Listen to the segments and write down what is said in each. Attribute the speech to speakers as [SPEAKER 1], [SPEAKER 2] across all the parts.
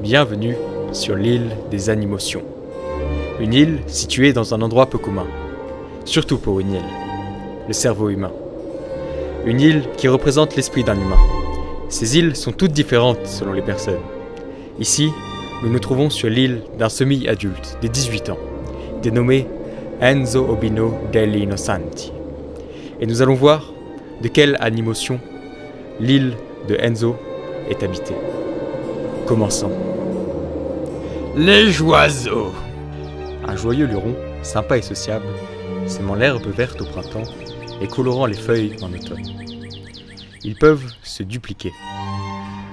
[SPEAKER 1] Bienvenue sur l'île des Animotions. Une île située dans un endroit peu commun, surtout pour une île, le cerveau humain. Une île qui représente l'esprit d'un humain. Ces îles sont toutes différentes selon les personnes. Ici, nous nous trouvons sur l'île d'un semi-adulte de 18 ans, dénommé Enzo Obino degli Innocenti. Et nous allons voir de quelle animotion l'île de Enzo est habitée. Commençons.
[SPEAKER 2] Les oiseaux.
[SPEAKER 1] Un joyeux luron, sympa et sociable, sémant l'herbe verte au printemps et colorant les feuilles en automne. Ils peuvent se dupliquer,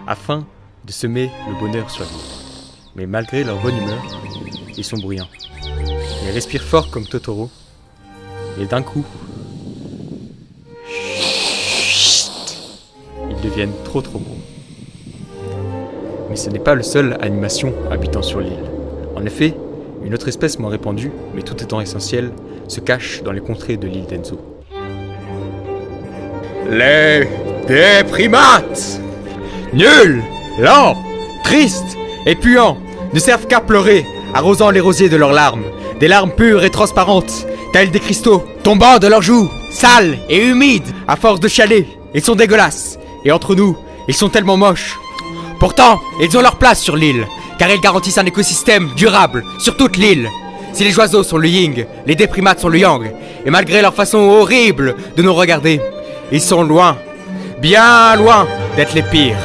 [SPEAKER 1] afin de semer le bonheur sur l'île. Mais malgré leur bonne humeur, ils sont bruyants. Ils respirent fort comme Totoro, et d'un coup, ils deviennent trop gros. Mais ce n'est pas le seul animation habitant sur l'île. En effet, une autre espèce moins répandue, mais tout étant essentielle, se cache dans les contrées de l'île d'Enzo.
[SPEAKER 2] Les déprimates. Nuls, lents, tristes et puants, ne servent qu'à pleurer, arrosant les rosiers de leurs larmes. Des larmes pures et transparentes, telles des cristaux, tombant de leurs joues, sales et humides. À force de chialer, ils sont dégueulasses. Et entre nous, ils sont tellement moches. Pourtant, ils ont leur place sur l'île, car ils garantissent un écosystème durable sur toute l'île. Si les oiseaux sont le yin, les déprimates sont le yang, et malgré leur façon horrible de nous regarder, ils sont loin, bien loin d'être les pires.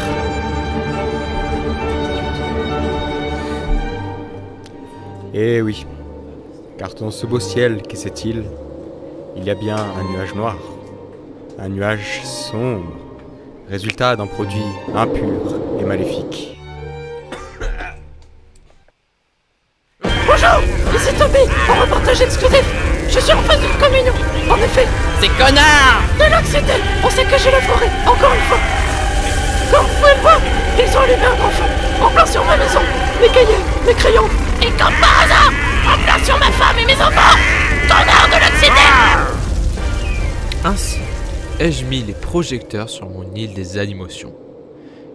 [SPEAKER 1] Eh oui, car dans ce beau ciel qu'est cette île, il y a bien un nuage noir, un nuage sombre, résultat d'un produit impur et maléfique.
[SPEAKER 3] Bonjour, ici Toby, en reportage exclusif. Je suis en face d'une communion. En effet,
[SPEAKER 2] Ces connards.
[SPEAKER 3] de l'anxiété, on s'est caché la forêt, encore une fois. Comme vous pouvez le voir, ils ont allumé un grand feu, en plein sur ma maison, mes cahiers, mes crayons, et comme par hasard, en plein sur ma femme et mes enfants. Connard de l'anxiété.
[SPEAKER 4] Ainsi, ai-je mis les projecteurs sur mon île des Animotions.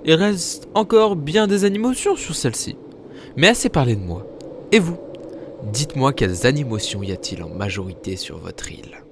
[SPEAKER 4] Il reste encore bien des Animotions sur celle-ci, mais assez parlé de moi. Et vous, dites-moi quelles Animotions y a-t-il en majorité sur votre île ?